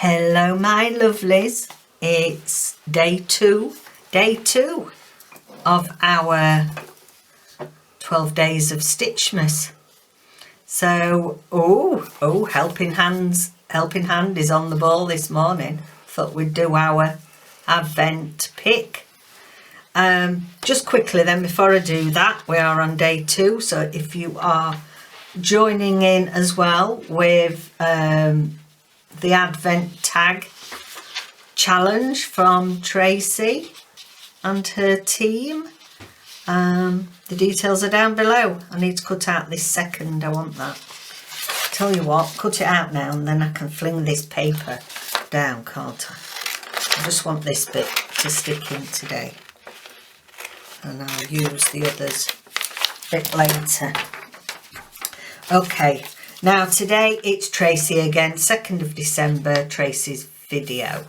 Hello my lovelies, it's day two of our 12 days of STITCHMAS. So, helping hand is on the ball this morning. Thought we'd do our advent pick. Just quickly then, before I do that, we are on day 2, so if you are joining in as well with the Advent Tag Challenge from Tracie and her team. The details are down below. I need to cut out this second, I want that. Tell you what, cut it out now and then I can fling this paper down, can't I? I just want this bit to stick in today. And I'll use the others a bit later. Okay. Now today it's Tracie again, 2nd of December, Tracie's video.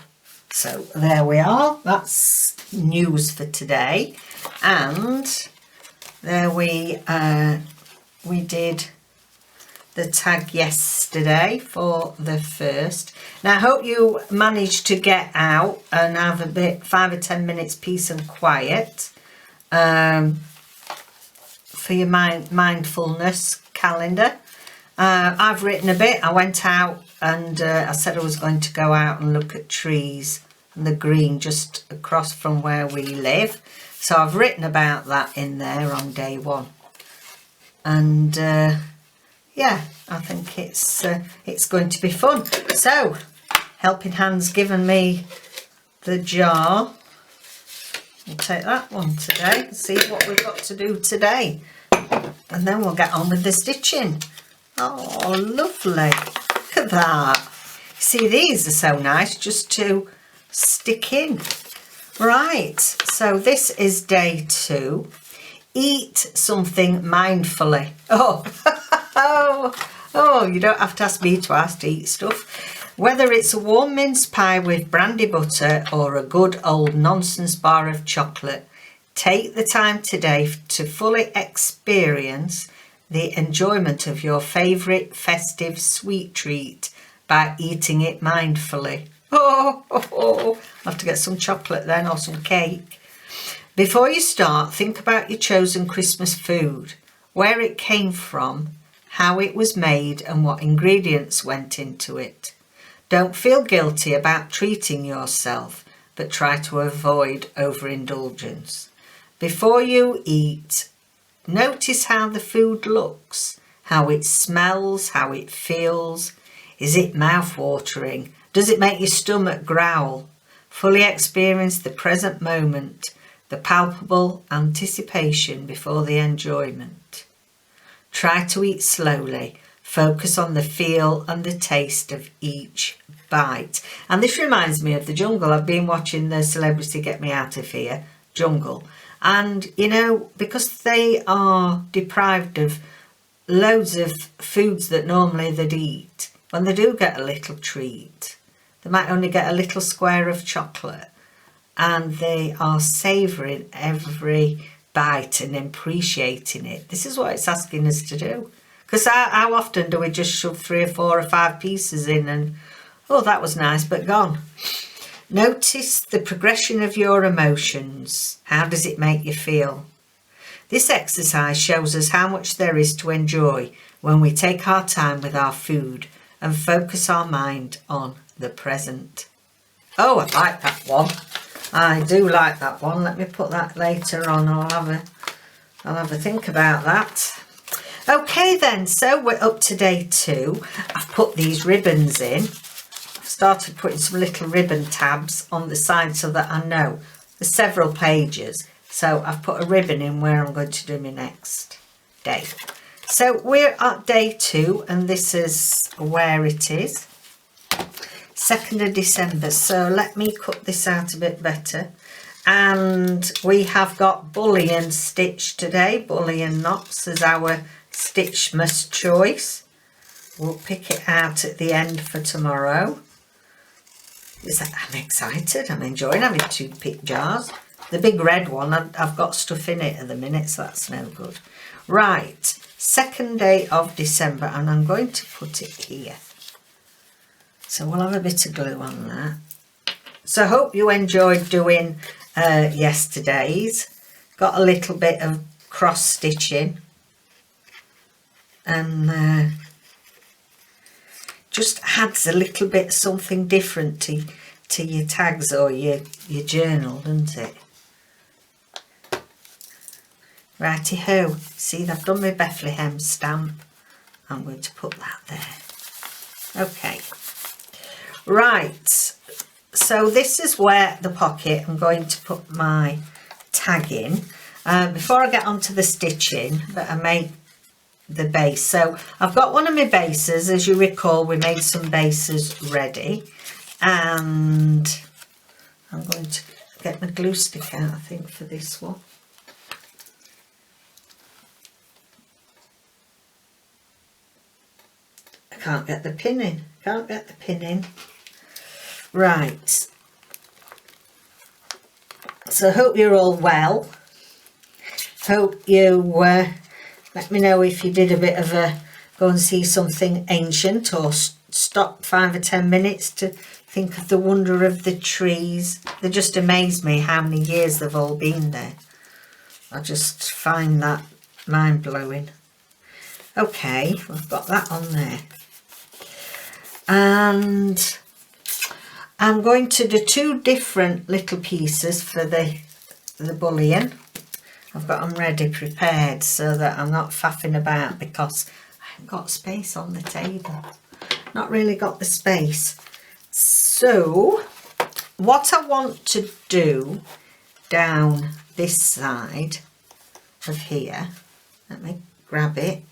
So there we are, that's news for today. And there we did the tag yesterday for the 1st. Now I hope you managed to get out and have a bit, 5 or 10 minutes peace and quiet for your mindfulness calendar. I've written a bit. I went out and I said I was going to go out and look at trees and the green just across from where we live. So I've written about that in there on day 1. And yeah, I think it's going to be fun. So Helping Hand's given me the jar. We'll take that one today and see what we've got to do today. And then we'll get on with the stitching. Oh, lovely. Look at that. See, these are so nice just to stick in. Right, so this is day 2. Eat something mindfully. Oh, you don't have to ask me twice to eat stuff. Whether it's a warm mince pie with brandy butter or a good old nonsense bar of chocolate, take the time today to fully experience the enjoyment of your favourite festive sweet treat by eating it mindfully. I'll have to get some chocolate then or some cake. Before you start, think about your chosen Christmas food, where it came from, how it was made and what ingredients went into it. Don't feel guilty about treating yourself, but try to avoid overindulgence. Before you eat, notice how the food looks, how it smells, how it feels. Is it mouth-watering? Does it make your stomach growl? Fully experience the present moment, the palpable anticipation before the enjoyment. Try to eat slowly. Focus on the feel and the taste of each bite. And this reminds me of the jungle. I've been watching the Celebrity Get Me Out of Here jungle. And, you know, because they are deprived of loads of foods that normally they'd eat, when they do get a little treat, they might only get a little square of chocolate, and they are savouring every bite and appreciating it. This is what it's asking us to do. Because how often do we just shove 3 or 4 or 5 pieces in and, oh, that was nice, but gone. Notice the progression of your emotions. How does it make you feel? This exercise shows us how much there is to enjoy when we take our time with our food and focus our mind on the present. Oh, I like that one. I do like that one. Let me put that later on. I'll have a think about that. Okay then, so we're up to day 2. I've put these ribbons in. Started putting some little ribbon tabs on the side so that I know there's several pages. So I've put a ribbon in where I'm going to do my next day. So we're at day 2 and this is where it is. 2nd of December. So let me cut this out a bit better. And we have got Bullion stitch today. Bullion knots is our STITCHMAS choice. We'll pick it out at the end for tomorrow. I'm excited. I'm enjoying having 2 pick jars. The big red one, I've got stuff in it at the minute, so that's no good. Right, 2nd day of December, and I'm going to put it here. So we'll have a bit of glue on that. So I hope you enjoyed doing yesterday's. Got a little bit of cross stitching and just adds a little bit something different to your tags or your journal, doesn't it? Righty ho, see, I've done my Bethlehem stamp. I'm going to put that there. Okay, right, so this is where the pocket I'm going to put my tag in. Before I get onto the stitching, but I make the base. So I've got one of my bases. As you recall, we made some bases ready, and I'm going to get my glue stick out, I think, for this one. I can't get the pin in. Can't get the pin in. Right. So I hope you're all well. Hope you let me know if you did a bit of a go and see something ancient, or stop 5 or 10 minutes to think of the wonder of the trees. They just amaze me how many years they've all been there. I just find that mind-blowing. Okay, we've got that on there. And I'm going to do 2 different little pieces for the bullion. I've got them ready prepared so that I'm not faffing about, because I haven't got space on the table. Not really got the space. So what I want to do down this side of here, let me grab it.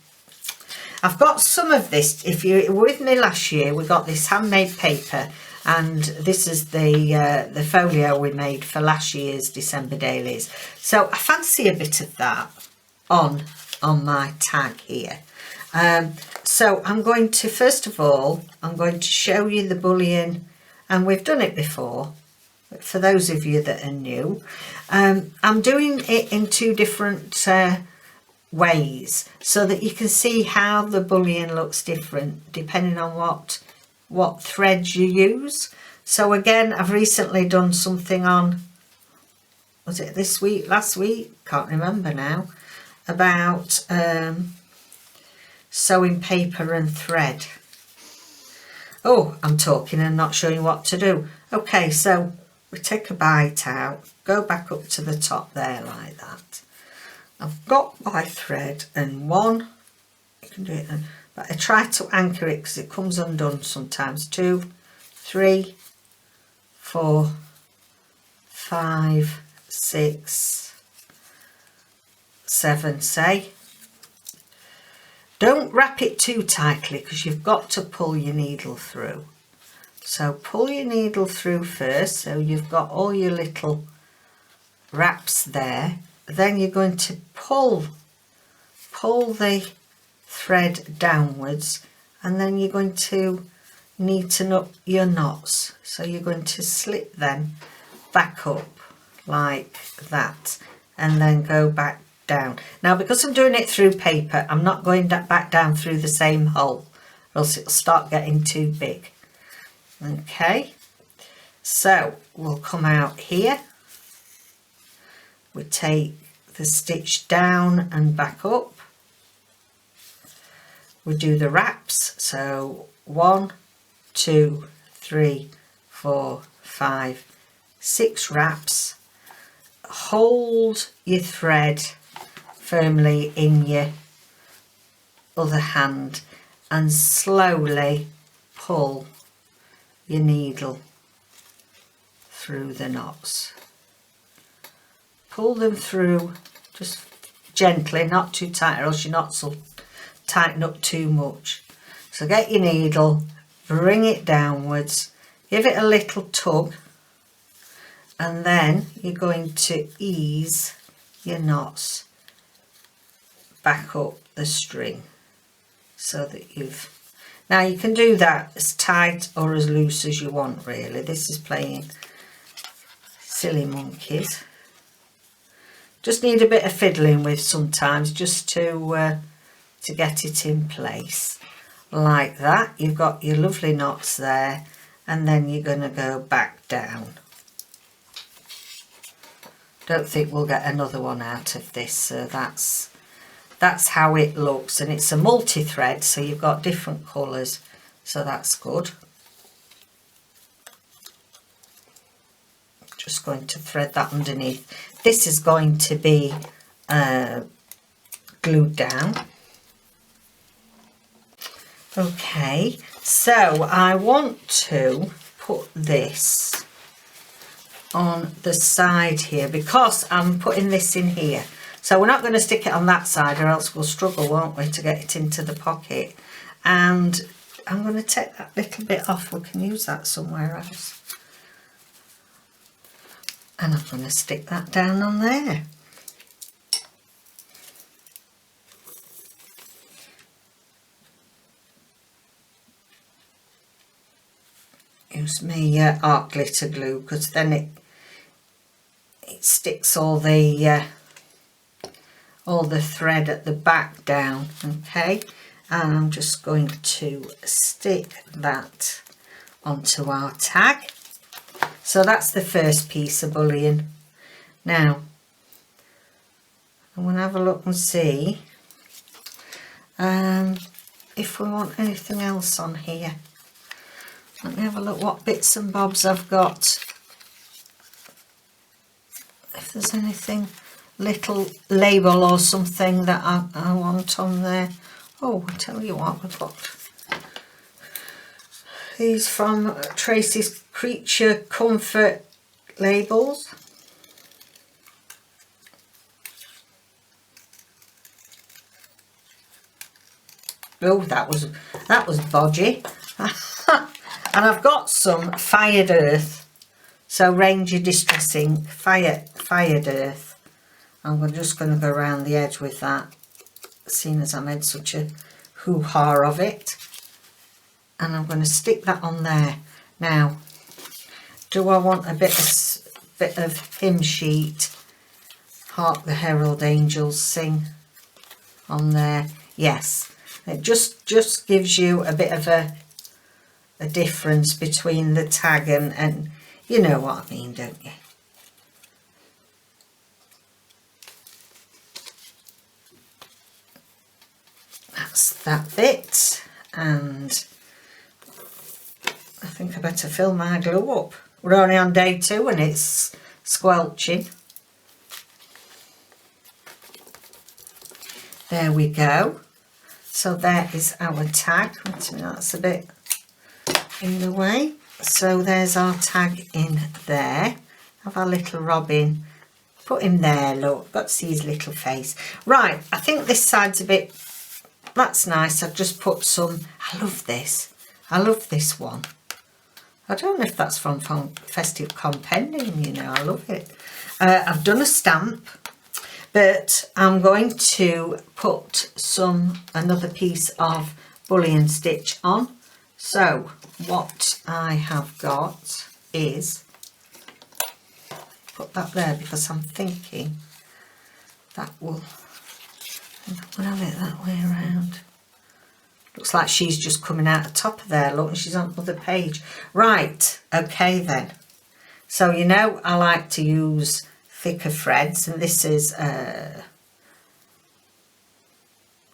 I've got some of this. If you were with me last year, we got this handmade paper, and this is the folio we made for last year's December dailies. So I fancy a bit of that on my tag here. So I'm going to, first of all, I'm going to show you the bullion, and we've done it before, but for those of you that are new, I'm doing it in 2 different ways so that you can see how the bullion looks different depending on what threads you use. So again, I've recently done something on, was it this week, last week, can't remember now, about sewing paper and thread. Oh, I'm talking and not showing you what to do. Okay, so we take a bite out, go back up to the top there like that. I've got my thread and one, you can do it, but I try to anchor it because it comes undone sometimes. 2, 3, 4, 5, 6, 7, say. Don't wrap it too tightly because you've got to pull your needle through. So pull your needle through first, so you've got all your little wraps there. Then you're going to pull the thread downwards, and then you're going to neaten up your knots. So you're going to slip them back up like that, and then go back down. Now, because I'm doing it through paper, I'm not going back down through the same hole, or else it'll start getting too big. Okay, so we'll come out here. We take the stitch down and back up. We do the wraps, so 1, 2, 3, 4, 5, 6 wraps. Hold your thread firmly in your other hand and slowly pull your needle through the knots. Pull them through just gently, not too tight, or else your knots will tighten up too much. So get your needle, bring it downwards, give it a little tug, and then you're going to ease your knots back up the string so that you've... Now you can do that as tight or as loose as you want, really. This is playing silly monkeys. Just need a bit of fiddling with sometimes, just to get it in place. like that. You've got your lovely knots there, and then you're going to go back down. Don't think we'll get another one out of this, so that's how it looks. And it's a multi-thread, so you've got different colours, so that's good. Just going to thread that underneath. This is going to be glued down. Okay, so I want to put this on the side here because I'm putting this in here. So we're not going to stick it on that side, or else we'll struggle, won't we, to get it into the pocket. And I'm going to take that little bit off. We can use that somewhere else. And I'm going to stick that down on there. Use my art glitter glue, because then it sticks all the thread at the back down. Okay, and I'm just going to stick that onto our tag. So that's the first piece of bullion. Now I'm going to have a look and see if we want anything else on here. Let me have a look what bits and bobs I've got. If there's anything, little label or something that I want on there. Oh, I'll tell you what, we've got these from Tracie's Creature Comfort labels. Oh, that was bodgy. And I've got some fired earth, so Ranger Distressing fired earth. I'm just going to go around the edge with that, seeing as I made such a hoo-ha of it. And I'm going to stick that on there. Now, do I want a bit of hymn sheet? Hark the Herald Angels Sing on there. Yes, it just gives you a bit of a difference between the tag and you know what I mean, don't you? That's that bit, and I think I better fill my glue up. We're only on day 2 and it's squelching. There we go. So there is our tag. That's a bit in the way. So there's our tag in there. Have our little robin. Put him there, look. Got to see his little face. Right, I think this side's a bit... That's nice. I've just put some... I love this. I love this one. I don't know if that's from Festive Compendium, you know. I love it. I've done a stamp, but I'm going to put another piece of bullion stitch on. So what I have got is, put that there because I'm thinking that will have it that way around. Looks like she's just coming out the top of there, look, and she's on another page. Right, okay then. So you know I like to use thicker threads, and this is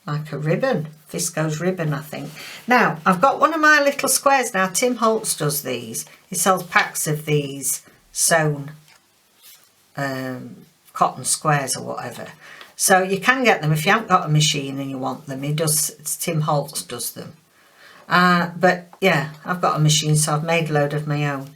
like a ribbon, viscose ribbon, I think. Now, I've got one of my little squares now. Tim Holtz does these. He sells packs of these sewn cotton squares or whatever. So you can get them if you haven't got a machine and you want them. Tim Holtz does them. But yeah, I've got a machine, so I've made a load of my own.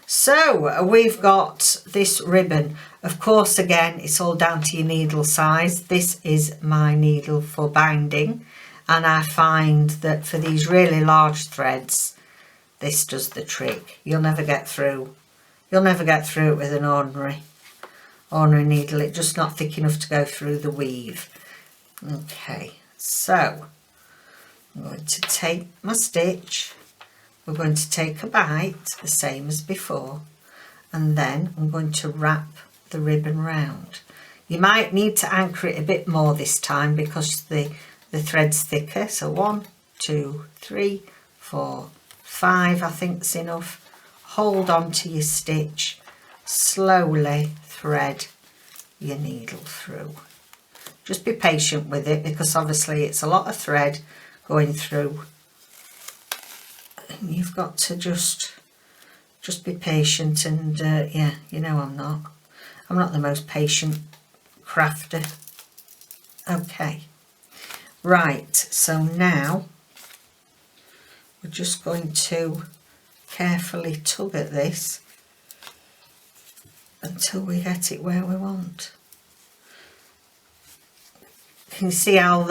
So we've got this ribbon. Of course, again, it's all down to your needle size. This is my needle for binding, and I find that for these really large threads, this does the trick. You'll never get through. You'll never get through it with an ordinary needle. It's just not thick enough to go through the weave. Okay, so I'm going to take my stitch. We're going to take a bite, the same as before, and then I'm going to wrap the ribbon round. You might need to anchor it a bit more this time because the thread's thicker. So 1, 2, 3, 4, 5, I think is enough. Hold on to your stitch, slowly thread your needle through. Just be patient with it because obviously it's a lot of thread going through, and you've got to just be patient. And yeah, you know, I'm not the most patient crafter. Okay, right, so now we're just going to carefully tug at this until we get it where we want. Can you see how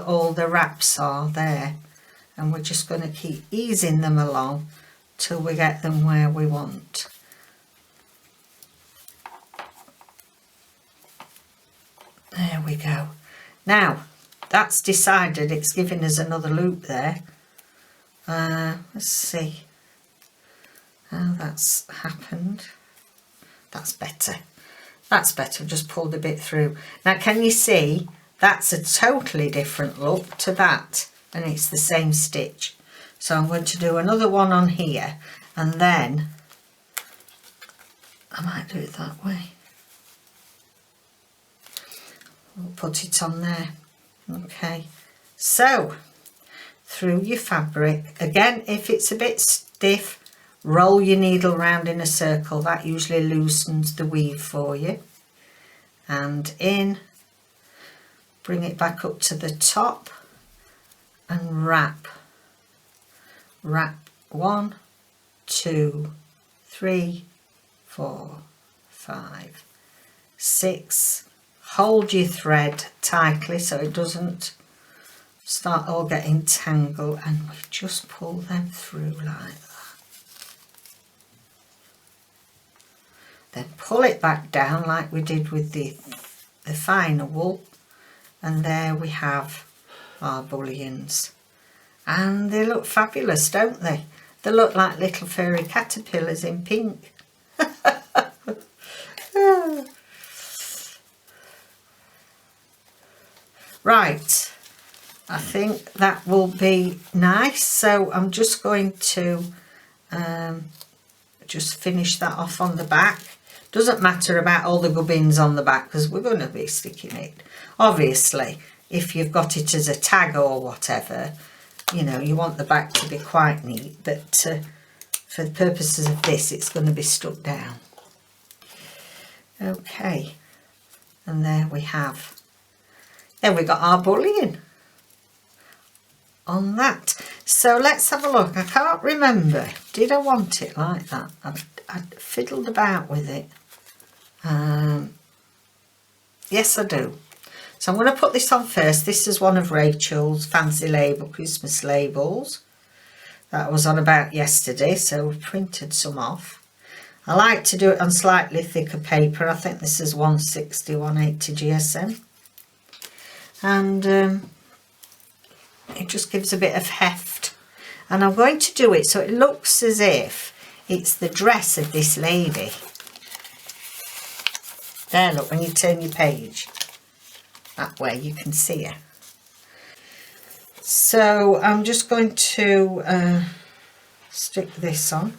all the wraps are there? And we're just going to keep easing them along till we get them where we want. There we go. Now that's decided, it's giving us another loop there. Let's see how that's happened. That's better. That's better. Just pulled a bit through. Now can you see that's a totally different look to that, and it's the same stitch. So I'm going to do another one on here, and then I might do it that way. We'll put it on there. Okay, so through your fabric again. If it's a bit stiff, roll your needle round in a circle. That usually loosens the weave for you. And in, bring it back up to the top and wrap 1, 2, 3, 4, 5, 6. Hold your thread tightly so it doesn't start all getting tangled, and we just pull them through like that. Then pull it back down like we did with the finer wool, and there we have our bullions. And they look fabulous, don't they? They look like little furry caterpillars in pink. Right, I think that will be nice. So I'm just going to just finish that off on the back. Doesn't matter about all the gubbins on the back because we're going to be sticking it. Obviously, if you've got it as a tag or whatever, you know, you want the back to be quite neat, but for the purposes of this, it's going to be stuck down. Okay, and there we have. Then we got our bullion on that. So let's have a look. I can't remember. Did I want it like that? I fiddled about with it. Yes, I do. So I'm going to put this on first. This is one of Rachel's fancy label, Christmas labels that I was on about yesterday. So we printed some off. I like to do it on slightly thicker paper. I think this is 160, 180 GSM. And it just gives a bit of heft. And I'm going to do it so it looks as if it's the dress of this lady. There, look, when you turn your page, that way you can see her. So I'm just going to stick this on.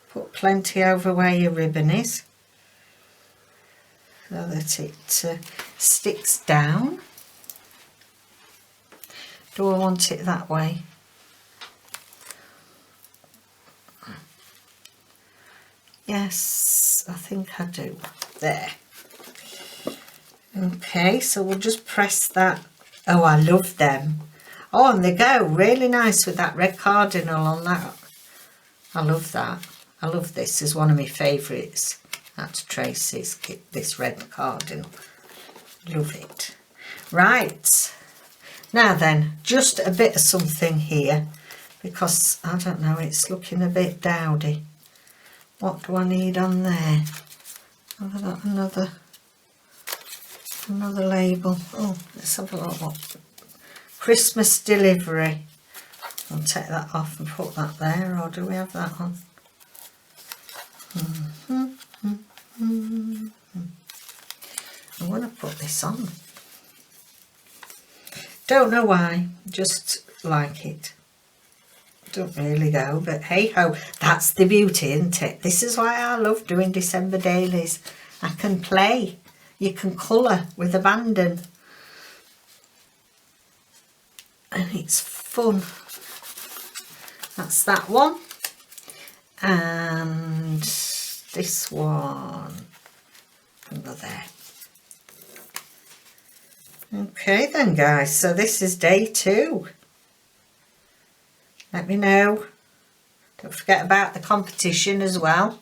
Put plenty over where your ribbon is, so that it sticks down. Do I want it that way? Yes, I think I do. There. Okay, so we'll just press that. Oh, I love them. Oh, and they go really nice with that red cardinal on that. I love that. I love this. This is one of my favourites. That's Tracie's, this red cardinal. Love it. Right. Now then, just a bit of something here, because, I don't know, it's looking a bit dowdy. What do I need on there? Have I got another label? Oh, let's have a look. Christmas delivery. I'll take that off and put that there, or do we have that on? I'm going to put this on. Don't know why, just like it. Don't really though, but hey ho, that's the beauty, isn't it? This is why I love doing December dailies. I can play. You can colour with abandon. And it's fun. That's that one. And this one. Go there. Okay then guys, so this is day 2. Let me know. Don't forget about the competition as well.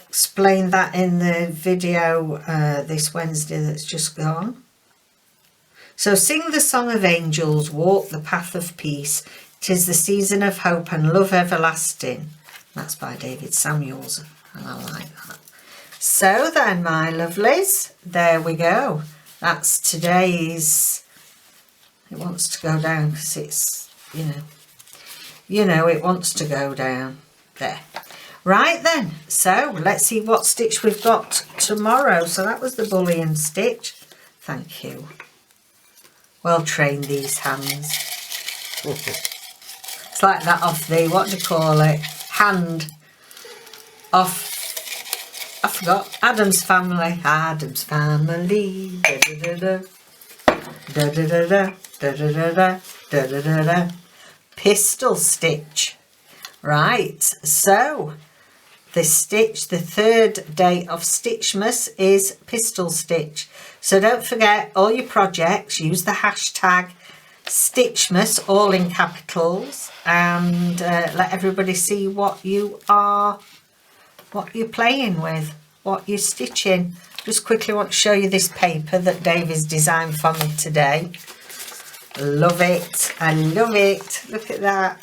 Explain that in the video this Wednesday that's just gone. So sing the song of angels, walk the path of peace. 'Tis the season of hope and love everlasting. That's by David Samuels, and I like that. So then, my lovelies, there we go. That's today's. It wants to go down because it's, you know, it wants to go down there. Right then, so let's see what stitch we've got tomorrow. So that was the Bullion stitch. Thank you. Well trained, these hands. It's like that off the, what do you call it? Hand off. I forgot. Adam's Family. Adam's Family. Da da da da da da da da da da da da da. Pistil stitch. Right. So the stitch, the third day of STITCHMAS is Pistil stitch. So don't forget all your projects. Use the hashtag STITCHMAS, all in capitals, and let everybody see what you're playing with, what you're stitching. Just quickly want to show you this paper that Dave has designed for me today. Love it. I love it. Look at that.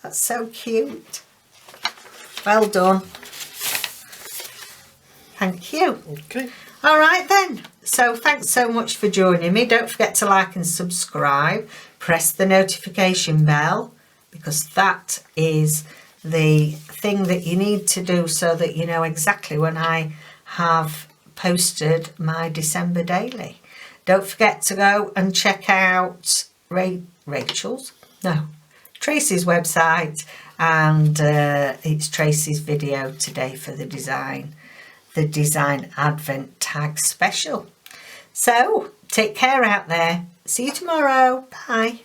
That's so cute. Well done. Thank you. Okay. All right then. So thanks so much for joining me. Don't forget to like and subscribe. Press the notification bell, because that is the thing that you need to do so that you know exactly when I have posted my December daily. Don't forget to go and check out Tracie's website, and it's Tracie's video today for the design advent tag special. So take care out there. See you tomorrow. Bye.